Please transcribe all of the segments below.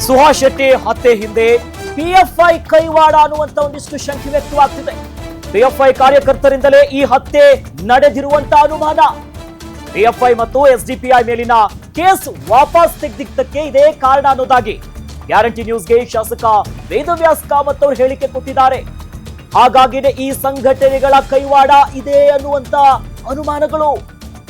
ಸುಹಾಸ್ ಶೆಟ್ಟಿ ಹತ್ಯೆ ಹಿಂದೆ ಪಿಎಫ್ಐ ಕೈವಾಡ ಅನ್ನುವಂತ ಒಂದಿಷ್ಟು ಶಂಕೆ ವ್ಯಕ್ತವಾಗ್ತಿದೆ. ಪಿಎಫ್ಐ ಕಾರ್ಯಕರ್ತರಿಂದಲೇ ಈ ಹತ್ಯೆ ನಡೆದಿರುವಂತ ಅನುಮಾನ. ಪಿಎಫ್ಐ ಮತ್ತು ಎಸ್ಡಿಪಿಐ ಮೇಲಿನ ಕೇಸ್ ವಾಪಸ್ ತೆಗೆದಿದ್ದಕ್ಕೆ ಇದೇ ಕಾರಣ ಅನ್ನೋದಾಗಿ ಗ್ಯಾರಂಟಿ ನ್ಯೂಸ್ಗೆ ಶಾಸಕ ವೇದವ್ಯಾಸ್ ಕಾಮತ್ ಅವರು ಹೇಳಿಕೆ ಕೊಟ್ಟಿದ್ದಾರೆ. ಹಾಗಾಗಿನೇ ಈ ಸಂಘಟನೆಗಳ ಕೈವಾಡ ಇದೆ ಅನ್ನುವಂತ ಅನುಮಾನಗಳು.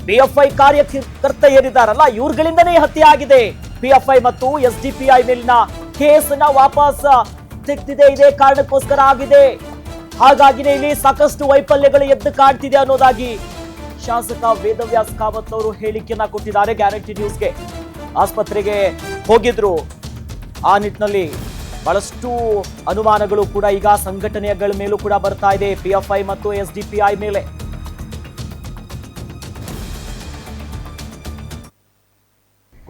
ಪಿಎಫ್ಐ ಕಾರ್ಯಕರ್ತ ಏನಿದ್ದಾರಲ್ಲ ಇವ್ರುಗಳಿಂದನೇ ಹತ್ಯೆ ಆಗಿದೆ. ಪಿಎಫ್ಐ ಮತ್ತು ಎಸ್ಡಿಪಿಐ ಮೇಲಿನ ಕೇಸನ್ನ ವಾಪಸ್ ತೆಗೆದಿದೆ, ಇದೇ ಕಾರಣಕ್ಕೋಸ್ಕರ ಆಗಿದೆ. ಹಾಗಾಗಿನೇ ಇಲ್ಲಿ ಸಾಕಷ್ಟು ವೈಫಲ್ಯಗಳು ಎದ್ದು ಕಾಣ್ತಿದೆ ಅನ್ನೋದಾಗಿ ಶಾಸಕ ವೇದವ್ಯಾಸ್ ಕಾಮತ್ ಅವರು ಹೇಳಿಕೆಯನ್ನ ಕೊಟ್ಟಿದ್ದಾರೆ ಗ್ಯಾರಂಟಿ ನ್ಯೂಸ್ಗೆ. ಆಸ್ಪತ್ರೆಗೆ ಹೋಗಿದ್ರು. ಆ ನಿಟ್ಟಿನಲ್ಲಿ ಬಹಳಷ್ಟು ಅನುಮಾನಗಳು ಕೂಡ ಈಗ ಸಂಘಟನೆಗಳ ಮೇಲೂ ಕೂಡ ಬರ್ತಾ ಇದೆ, ಪಿಎಫ್ಐ ಮತ್ತು ಎಸ್ಡಿಪಿಐ ಮೇಲೆ.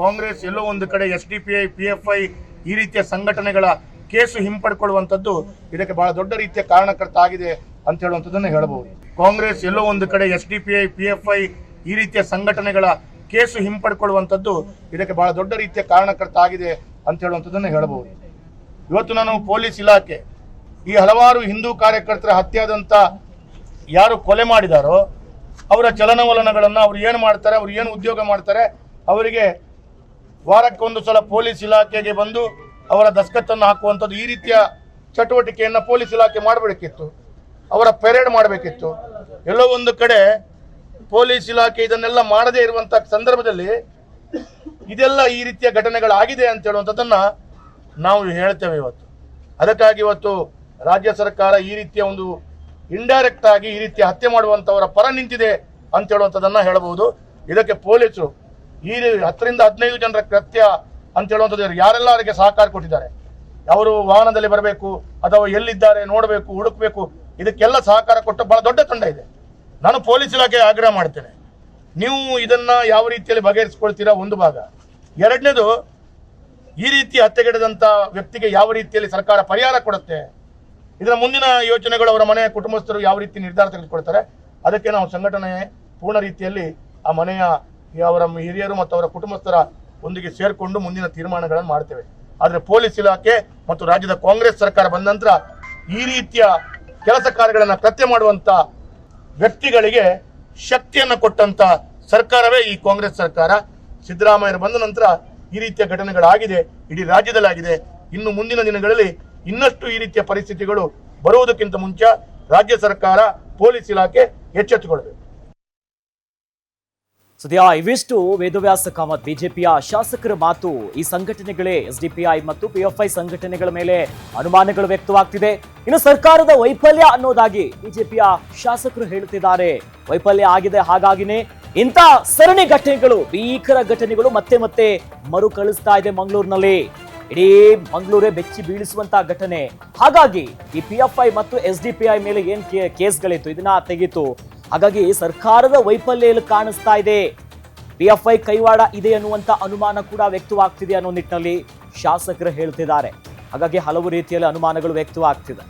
ಕಾಂಗ್ರೆಸ್ ಎಲ್ಲೋ ಒಂದು ಕಡೆ ಎಸ್ಡಿಪಿಐ ಪಿಎಫ್ಐ ಈ ರೀತಿಯ ಸಂಘಟನೆಗಳ ಕೇಸು ಹಿಂಪಡ್ಕೊಳ್ಳುವಂತದ್ದು ಇದಕ್ಕೆ ಬಹಳ ದೊಡ್ಡ ರೀತಿಯ ಕಾರಣಕರ್ತ ಆಗಿದೆ ಅಂತ ಹೇಳುವಂತದ್ದನ್ನು ಹೇಳಬಹುದು. ಕಾಂಗ್ರೆಸ್ ಎಲ್ಲೋ ಒಂದು ಕಡೆ ಎಸ್ಡಿಪಿಐ ಪಿಎಫ್ಐ ಈ ರೀತಿಯ ಸಂಘಟನೆಗಳ ಕೇಸು ಹಿಂಪಡ್ಕೊಳ್ಳುವಂತದ್ದು ಇದಕ್ಕೆ ಬಹಳ ದೊಡ್ಡ ರೀತಿಯ ಕಾರಣಕರ್ತ ಆಗಿದೆ ಅಂತ ಹೇಳುವಂತದ್ದನ್ನು ಹೇಳಬಹುದು. ಇವತ್ತು ನಾನು ಪೊಲೀಸ್ ಇಲಾಖೆ ಈ ಹಲವಾರು ಹಿಂದೂ ಕಾರ್ಯಕರ್ತರ ಹತ್ಯೆಯಾದಂತ ಯಾರು ಕೊಲೆ ಮಾಡಿದಾರೋ ಅವರ ಚಲನವಲನಗಳನ್ನ ಅವ್ರು ಏನು ಮಾಡ್ತಾರೆ, ಅವ್ರು ಏನು ಉದ್ಯೋಗ ಮಾಡ್ತಾರೆ, ಅವರಿಗೆ ವಾರಕ್ಕೊಂದು ಸಲ ಪೊಲೀಸ್ ಇಲಾಖೆಗೆ ಬಂದು ಅವರ ದಸ್ಕತ್ತನ್ನು ಹಾಕುವಂಥದ್ದು ಈ ರೀತಿಯ ಚಟುವಟಿಕೆಯನ್ನು ಪೊಲೀಸ್ ಇಲಾಖೆ ಮಾಡಬೇಕಿತ್ತು. ಅವರ ಪೆರೇಡ್ ಮಾಡಬೇಕಿತ್ತು. ಎಲ್ಲೋ ಒಂದು ಕಡೆ ಪೊಲೀಸ್ ಇಲಾಖೆ ಇದನ್ನೆಲ್ಲ ಮಾಡದೇ ಇರುವಂತ ಸಂದರ್ಭದಲ್ಲಿ ಇದೆಲ್ಲ ಈ ರೀತಿಯ ಘಟನೆಗಳಾಗಿದೆ ಅಂತ ಹೇಳುವಂಥದ್ದನ್ನ ನಾವು ಹೇಳ್ತೇವೆ ಇವತ್ತು. ಅದಕ್ಕಾಗಿ ಇವತ್ತು ರಾಜ್ಯ ಸರ್ಕಾರ ಈ ರೀತಿಯ ಒಂದು ಇಂಡೈರೆಕ್ಟ್ ಆಗಿ ಈ ರೀತಿಯ ಹತ್ಯೆ ಮಾಡುವಂತವರ ಪರ ನಿಂತಿದೆ ಅಂತ ಹೇಳುವಂಥದ್ದನ್ನ ಹೇಳಬಹುದು. ಇದಕ್ಕೆ ಪೊಲೀಸರು ಈ 10ರಿಂದ 15 ಜನರ ಕೃತ್ಯ ಅಂತ ಹೇಳುವಂಥದ್ದು ಯಾರೆಲ್ಲ ಅವರಿಗೆ ಸಹಕಾರ ಕೊಟ್ಟಿದ್ದಾರೆ, ಅವರು ವಾಹನದಲ್ಲಿ ಬರಬೇಕು ಅಥವಾ ಎಲ್ಲಿದ್ದಾರೆ ನೋಡಬೇಕು, ಹುಡುಕಬೇಕು, ಇದಕ್ಕೆಲ್ಲ ಸಹಕಾರ ಕೊಟ್ಟ ಬಹಳ ದೊಡ್ಡ ತಂಡ ಇದೆ. ನಾನು ಪೊಲೀಸ್ ಇಲಾಖೆ ಆಗ್ರಹ ಮಾಡ್ತೇನೆ, ನೀವು ಇದನ್ನ ಯಾವ ರೀತಿಯಲ್ಲಿ ಬಗೆಹರಿಸಿಕೊಳ್ತೀರಾ ಒಂದು ಭಾಗ. ಎರಡನೇದು, ಈ ರೀತಿ ಹತ್ಯೆಗೆಡದಂತ ವ್ಯಕ್ತಿಗೆ ಯಾವ ರೀತಿಯಲ್ಲಿ ಸರ್ಕಾರ ಪರಿಹಾರ ಕೊಡುತ್ತೆ, ಇದರ ಮುಂದಿನ ಯೋಚನೆಗಳು ಅವರ ಮನೆಯ ಕುಟುಂಬಸ್ಥರು ಯಾವ ರೀತಿ ನಿರ್ಧಾರ ತೆಗೆದುಕೊಳ್ತಾರೆ, ಅದಕ್ಕೆ ನಾವು ಸಂಘಟನೆ ಪೂರ್ಣ ರೀತಿಯಲ್ಲಿ ಆ ಮನೆಯ ಅವರ ಹಿರಿಯರು ಮತ್ತು ಅವರ ಕುಟುಂಬಸ್ಥರ ಒಂದಿಗೆ ಸೇರಿಕೊಂಡು ಮುಂದಿನ ತೀರ್ಮಾನಗಳನ್ನು ಮಾಡ್ತೇವೆ. ಆದರೆ ಪೊಲೀಸ್ ಇಲಾಖೆ ಮತ್ತು ರಾಜ್ಯದ ಕಾಂಗ್ರೆಸ್ ಸರ್ಕಾರ ಬಂದ ನಂತರ ಈ ರೀತಿಯ ಕೆಲಸ ಕಾರ್ಯಗಳನ್ನು ಕೃತ್ಯ ಮಾಡುವಂತ ವ್ಯಕ್ತಿಗಳಿಗೆ ಶಕ್ತಿಯನ್ನು ಕೊಟ್ಟಂತ ಸರ್ಕಾರವೇ ಈ ಕಾಂಗ್ರೆಸ್ ಸರ್ಕಾರ. ಸಿದ್ದರಾಮಯ್ಯ ಬಂದ ನಂತರ ಈ ರೀತಿಯ ಘಟನೆಗಳಾಗಿದೆ, ಇಡೀ ರಾಜ್ಯದಲ್ಲಾಗಿದೆ. ಇನ್ನು ಮುಂದಿನ ದಿನಗಳಲ್ಲಿ ಇನ್ನಷ್ಟು ಈ ರೀತಿಯ ಪರಿಸ್ಥಿತಿಗಳು ಬರುವುದಕ್ಕಿಂತ ಮುಂಚೆ ರಾಜ್ಯ ಸರ್ಕಾರ, ಪೊಲೀಸ್ ಇಲಾಖೆ ಎಚ್ಚೆತ್ತುಕೊಳ್ಬೇಕು. ಸದ್ಯ ಇವಿಷ್ಟು ವೇದವ್ಯಾಸ ಕಾಮತ್ ಬಿಜೆಪಿಯ ಶಾಸಕರ ಮಾತು. ಈ ಸಂಘಟನೆಗಳೇ ಎಸ್ಡಿಪಿಐ ಮತ್ತು ಪಿಎಫ್ಐ ಸಂಘಟನೆಗಳ ಮೇಲೆ ಅನುಮಾನಗಳು ವ್ಯಕ್ತವಾಗ್ತಿದೆ. ಇನ್ನು ಸರ್ಕಾರದ ವೈಫಲ್ಯ ಅನ್ನೋದಾಗಿ ಬಿಜೆಪಿಯ ಶಾಸಕರು ಹೇಳುತ್ತಿದ್ದಾರೆ. ವೈಫಲ್ಯ ಆಗಿದೆ, ಹಾಗಾಗಿನೇ ಇಂಥ ಸರಣಿ ಘಟನೆಗಳು, ಭೀಕರ ಘಟನೆಗಳು ಮತ್ತೆ ಮತ್ತೆ ಮರುಕಳಿಸ್ತಾ ಇದೆ ಮಂಗಳೂರಿನಲ್ಲಿ. ಇಡೀ ಮಂಗಳೂರೇ ಬೆಚ್ಚಿ ಬೀಳಿಸುವಂತಹ ಘಟನೆ. ಹಾಗಾಗಿ ಈ ಪಿಎಫ್ಐ ಮತ್ತು ಎಸ್ಡಿಪಿಐ ಮೇಲೆ ಏನ್ ಕೇಸ್ಗಳಿತ್ತು ಇದನ್ನ ತೆಗೀತು. ಹಾಗಾಗಿ ಸರ್ಕಾರದ ವೈಫಲ್ಯ ಕಾಣಿಸ್ತಾ ಇದೆ. ಪಿಎಫ್ಐ ಕೈವಾಡ ಇದೆ ಅನ್ನುವಂತ ಅನುಮಾನ ಕೂಡ ವ್ಯಕ್ತವಾಗ್ತಿದೆ ಅನ್ನೋ ನಿಟ್ಟಿನಲ್ಲಿ ಶಾಸಕರು ಹೇಳ್ತಿದ್ದಾರೆ. ಹಾಗಾಗಿ ಹಲವು ರೀತಿಯಲ್ಲಿ ಅನುಮಾನಗಳು ವ್ಯಕ್ತವಾಗ್ತಿದೆ.